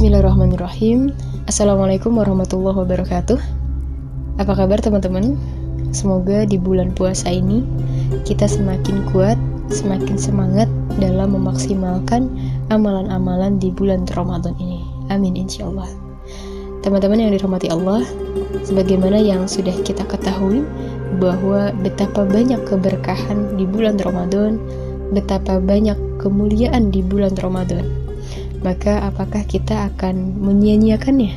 Bismillahirrahmanirrahim. Assalamualaikum warahmatullahi wabarakatuh. Apa kabar teman-teman? Semoga di bulan puasa ini kita semakin kuat, semakin semangat dalam memaksimalkan amalan-amalan di bulan Ramadan ini. Amin insyaallah. Teman-teman yang dirahmati Allah, sebagaimana yang sudah kita ketahui bahwa betapa banyak keberkahan di bulan Ramadan, betapa banyak kemuliaan di bulan Ramadan. Maka apakah kita akan menyia-nyiakannya?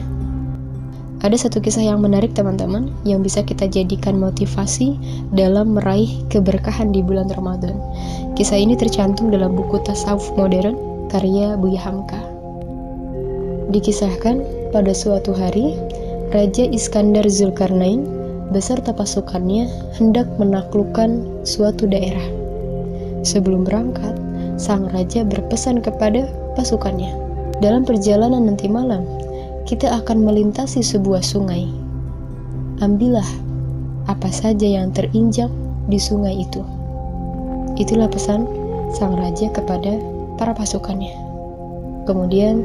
Ada satu kisah yang menarik teman-teman, yang bisa kita jadikan motivasi dalam meraih keberkahan di bulan Ramadan. Kisah ini tercantum dalam buku Tasawuf Modern karya Buya Hamka. Dikisahkan pada suatu hari, Raja Iskandar Zulkarnain beserta pasukannya hendak menaklukkan suatu daerah. Sebelum berangkat, sang raja berpesan kepada pasukannya, dalam perjalanan nanti malam kita akan melintasi sebuah sungai. Ambillah apa saja yang terinjak di sungai itu. Itulah pesan sang raja kepada para pasukannya. Kemudian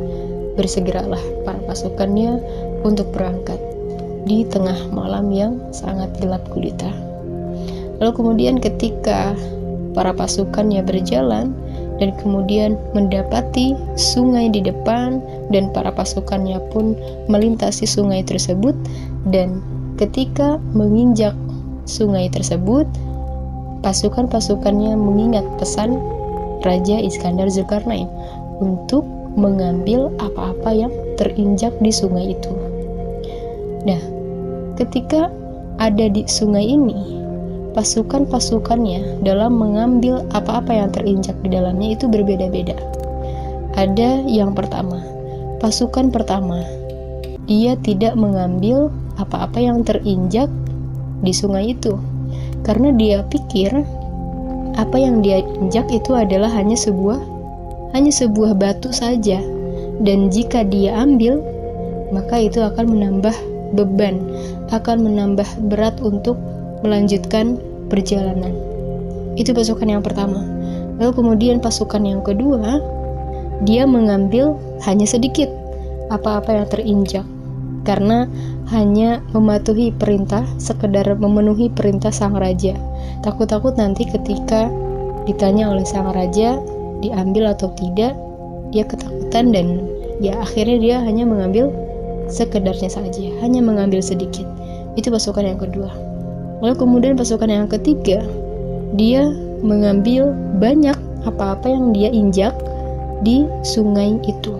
bersegeralah para pasukannya untuk berangkat di tengah malam yang sangat gelap gulita. Lalu kemudian ketika para pasukannya berjalan dan kemudian mendapati sungai di depan, dan para pasukannya pun melintasi sungai tersebut, dan ketika menginjak sungai tersebut, pasukan-pasukannya mengingat pesan Raja Iskandar Zulkarnain untuk mengambil apa-apa yang terinjak di sungai itu. Nah, ketika ada di sungai ini, pasukan-pasukannya dalam mengambil apa-apa yang terinjak di dalamnya itu berbeda-beda. Ada yang pertama, pasukan pertama, dia tidak mengambil apa-apa yang terinjak di sungai itu, karena dia pikir apa yang dia injak itu adalah hanya sebuah batu saja, dan jika dia ambil, maka itu akan menambah beban, akan menambah berat untuk melanjutkan perjalanan. Itu pasukan yang pertama. Lalu kemudian pasukan yang kedua, dia mengambil hanya sedikit apa-apa yang terinjak, karena hanya mematuhi perintah, sekedar memenuhi perintah sang raja. Takut-takut nanti ketika ditanya oleh sang raja diambil atau tidak, dia ketakutan, dan ya akhirnya dia hanya mengambil sekedarnya saja, hanya mengambil sedikit. Itu pasukan yang kedua. Lalu kemudian pasukan yang ketiga, dia mengambil banyak apa-apa yang dia injak di sungai itu.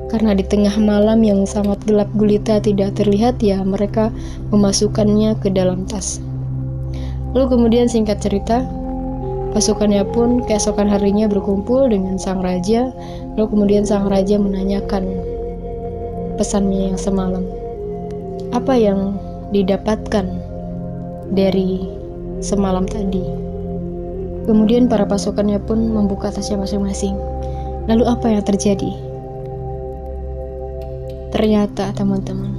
Karena di tengah malam yang sangat gelap gulita tidak terlihat, ya mereka memasukkannya ke dalam tas. Lalu kemudian singkat cerita, pasukannya pun keesokan harinya berkumpul dengan sang raja. Lalu kemudian sang raja menanyakan pesannya yang semalam. Apa yang didapatkan dari semalam tadi? Kemudian para pasukannya pun membuka tasnya masing-masing. Lalu apa yang terjadi? Ternyata teman-teman,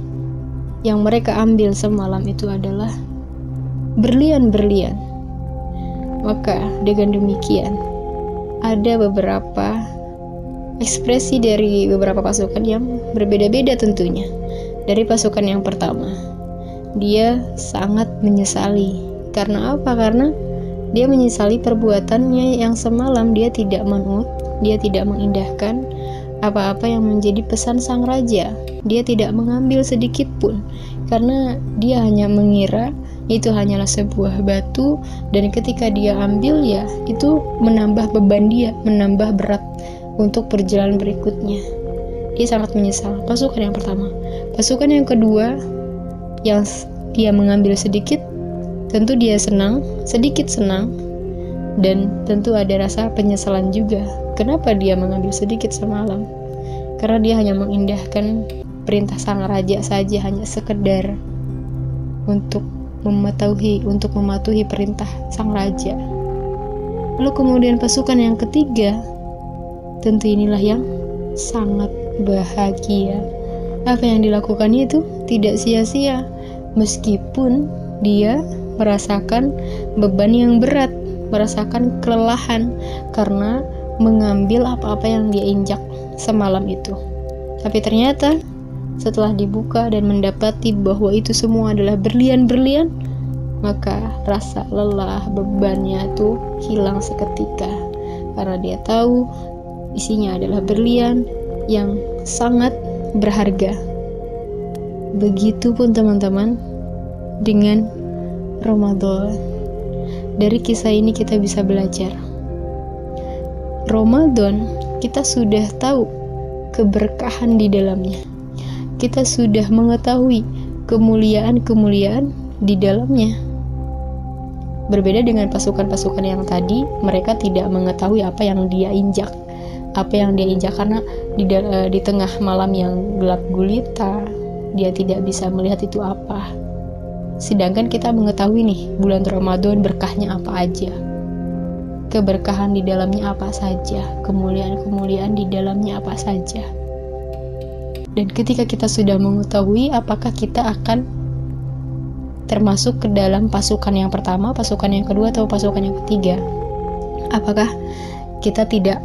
yang mereka ambil semalam itu adalah berlian-berlian. Maka dengan demikian, ada beberapa ekspresi dari beberapa pasukan yang berbeda-beda tentunya. Dari pasukan yang pertama, dia sangat menyesali. Karena apa? Karena dia menyesali perbuatannya yang semalam. Dia tidak manut, dia tidak mengindahkan apa-apa yang menjadi pesan sang raja. Dia tidak mengambil sedikit pun, karena dia hanya mengira itu hanyalah sebuah batu, dan ketika dia ambil, ya itu menambah beban dia, menambah berat untuk perjalanan berikutnya. Dia sangat menyesal. Pasukan yang pertama. Pasukan yang kedua, yang dia mengambil sedikit, tentu dia senang, sedikit senang, dan tentu ada rasa penyesalan juga. Kenapa dia mengambil sedikit semalam? Karena dia hanya mengindahkan perintah sang raja saja, hanya sekedar untuk mematuhi perintah sang raja. Lalu kemudian pasukan yang ketiga, tentu inilah yang sangat bahagia. Apa yang dilakukannya itu tidak sia-sia, meskipun dia merasakan beban yang berat, merasakan kelelahan karena mengambil apa-apa yang dia injak semalam itu. Tapi ternyata setelah dibuka dan mendapati bahwa itu semua adalah berlian-berlian, maka rasa lelah, bebannya tuh hilang seketika, karena dia tahu isinya adalah berlian yang sangat berharga. Begitupun teman-teman dengan Ramadan. Dari kisah ini kita bisa belajar. Ramadan, kita sudah tahu keberkahan di dalamnya. Kita sudah mengetahui kemuliaan-kemuliaan di dalamnya. Berbeda dengan pasukan-pasukan yang tadi, mereka tidak mengetahui apa yang dia injak. Karena di tengah malam yang gelap gulita, dia tidak bisa melihat itu apa. Sedangkan kita mengetahui nih, bulan Ramadan berkahnya apa aja, keberkahan di dalamnya apa saja, kemuliaan-kemuliaan di dalamnya apa saja. Dan ketika kita sudah mengetahui, apakah kita akan termasuk ke dalam pasukan yang pertama, pasukan yang kedua, atau pasukan yang ketiga? Apakah kita tidak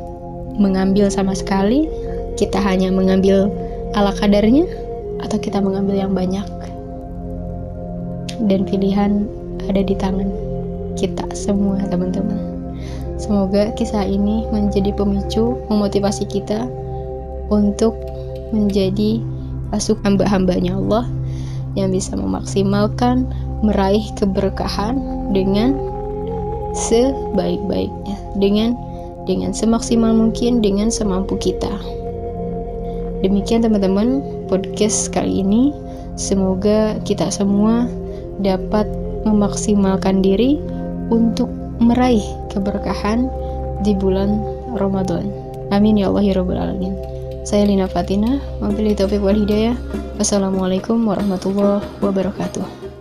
mengambil sama sekali, kita hanya mengambil ala kadarnya, atau kita mengambil yang banyak? Dan pilihan ada di tangan kita semua, teman-teman. Semoga kisah ini menjadi pemicu, memotivasi kita untuk menjadi pasukan hamba-hambanya Allah yang bisa memaksimalkan meraih keberkahan dengan sebaik-baiknya, dengan semaksimal mungkin, dengan semampu kita. Demikian teman-teman podcast kali ini. Semoga kita semua dapat memaksimalkan diri untuk meraih keberkahan di bulan Ramadan. Amin ya Allah ya Rabbal Alamin. Saya Lina Fatina, wabillahi taufiq wal hidayah. Wassalamualaikum warahmatullahi wabarakatuh.